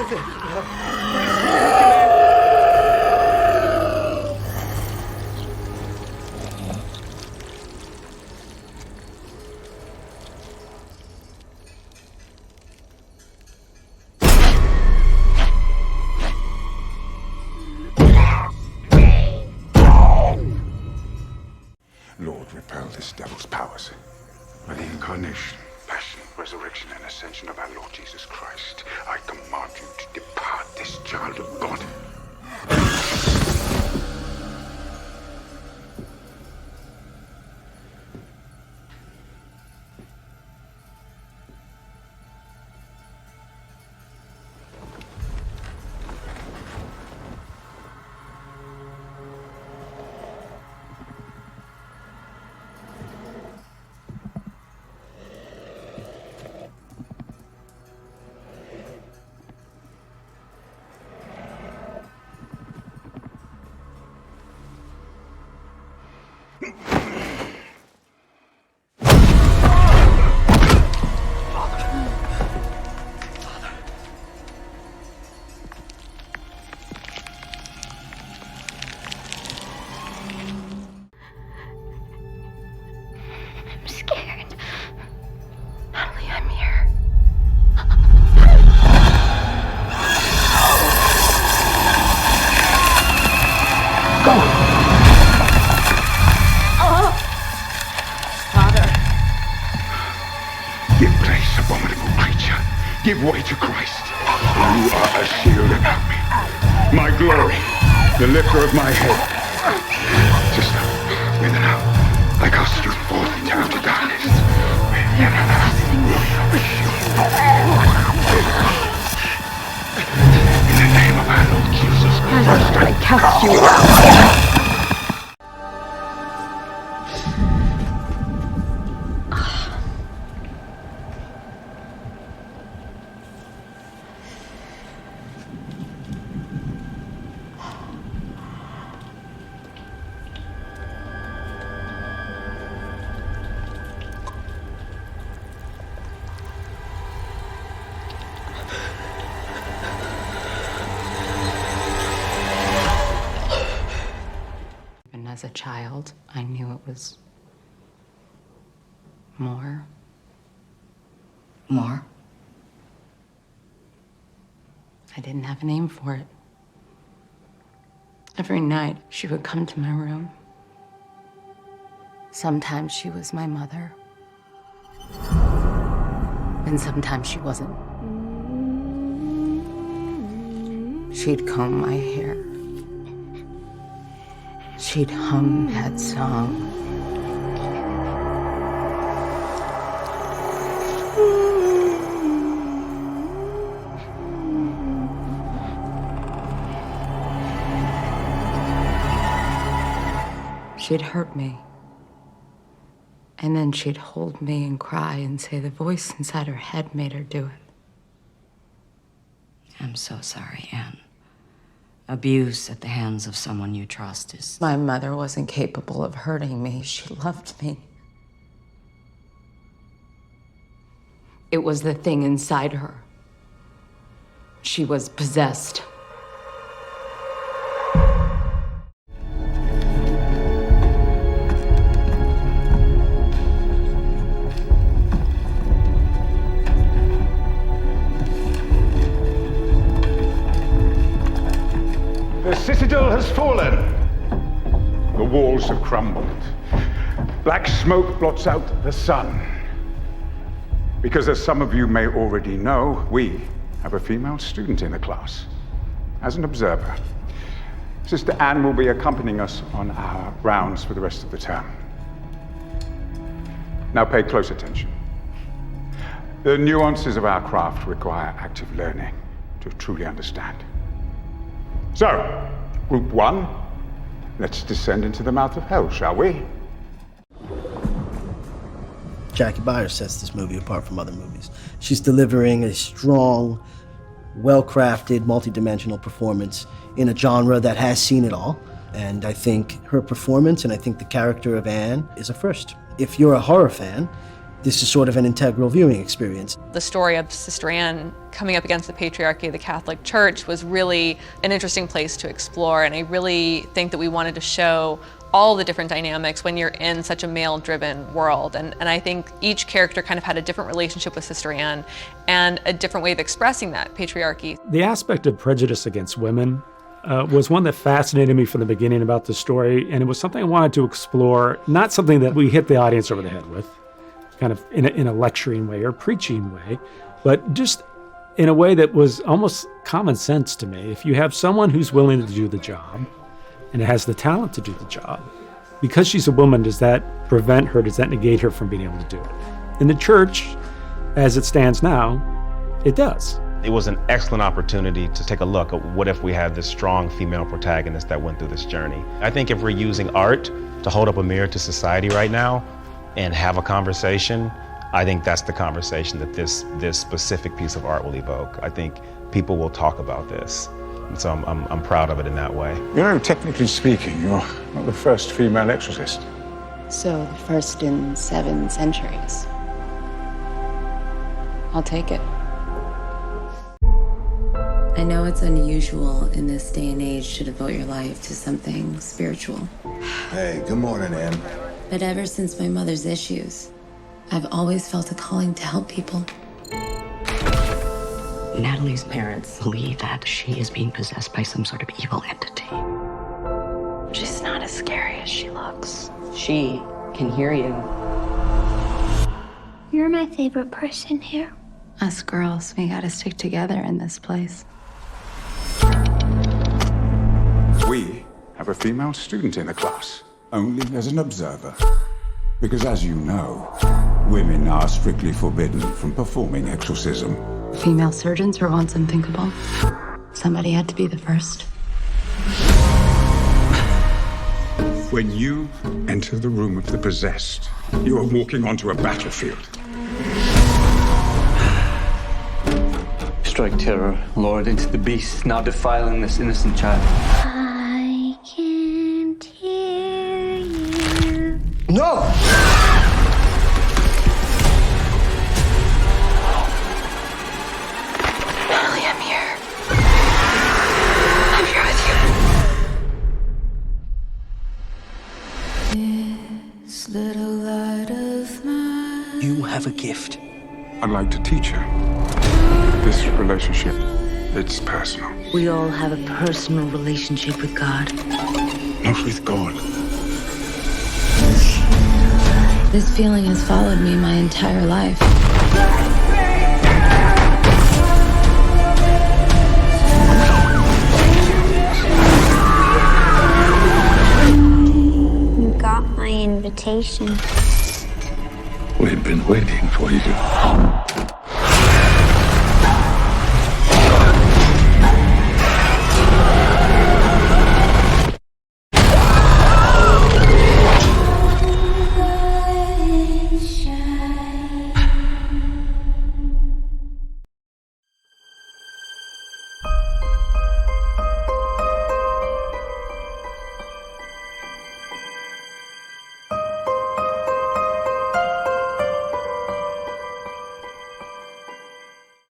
Lord, repel this devil's powers. By the incarnation, passion, resurrection, and ascension of our Lord Jesus Christ, I command you to depart this child of God. I'm scared. Natalie, I'm here. Father. Give place, abominable creature. Give way to Christ. You are a shield about me. My glory, the lifter of my head. Sister, with now, I cast you forth into outer darkness. In the name of our Lord Jesus Christ, I cast you out. As a child, I knew it was more. More? I didn't have a name for it. Every night, she would come to my room. Sometimes she was my mother. And sometimes she wasn't. She'd comb my hair. She'd hum that song. She'd hurt me. And then she'd hold me and cry and say the voice inside her head made her do it. I'm so sorry, Anne. Abuse at the hands of someone you trust is... My mother wasn't capable of hurting me. She loved me. It was the thing inside her. She was possessed. The citadel has fallen. The walls have crumbled. Black smoke blots out the sun. Because as some of you may already know, we have a female student in the class as an observer. Sister Anne will be accompanying us on our rounds for the rest of the term. Now pay close attention. The nuances of our craft require active learning to truly understand. So, Group 1, let's descend into the mouth of hell, shall we? Jackie Byers sets this movie apart from other movies. She's delivering a strong, well-crafted, multi-dimensional performance in a genre that has seen it all. And I think her performance, and I think the character of Anne, is a first. If you're a horror fan, this is sort of an integral viewing experience. The story of Sister Anne coming up against the patriarchy of the Catholic Church was really an interesting place to explore, and I really think that we wanted to show all the different dynamics when you're in such a male-driven world. And I think each character kind of had a different relationship with Sister Anne and a different way of expressing that patriarchy. The aspect of prejudice against women was one that fascinated me from the beginning about the story, and it was something I wanted to explore, not something that we hit the audience over the head with, kind of in a lecturing way or preaching way, but just in a way that was almost common sense to me. If you have someone who's willing to do the job and has the talent to do the job, because she's a woman, does that prevent her, does that negate her from being able to do it? In the church, as it stands now, it does. It was an excellent opportunity to take a look at what if we had this strong female protagonist that went through this journey. I think if we're using art to hold up a mirror to society right now and have a conversation, I think that's the conversation that this specific piece of art will evoke. I think people will talk about this. And so I'm proud of it in that way. You know, technically speaking, you're not the first female exorcist. So the first in 7 centuries. I'll take it. I know it's unusual in this day and age to devote your life to something spiritual. Hey, good morning, Ann. But ever since my mother's issues, I've always felt a calling to help people. Natalie's parents believe that she is being possessed by some sort of evil entity. She's not as scary as she looks. She can hear you. You're my favorite person here. Us girls, we gotta stick together in this place. We have a female student in the class, only as an observer. Because as you know, women are strictly forbidden from performing exorcism. Female surgeons were once unthinkable. Somebody had to be the first. When you enter the room of the possessed, you are walking onto a battlefield. Strike terror, Lord, into the beast, now defiling this innocent child. I can't hear you. No! Natalie, I'm here. I'm here with you. This little light of mine. You have a gift. I'd like to teach her. This relationship, it's personal. We all have a personal relationship with God. Not with God. This feeling has followed me my entire life. You got my invitation. We've been waiting for you.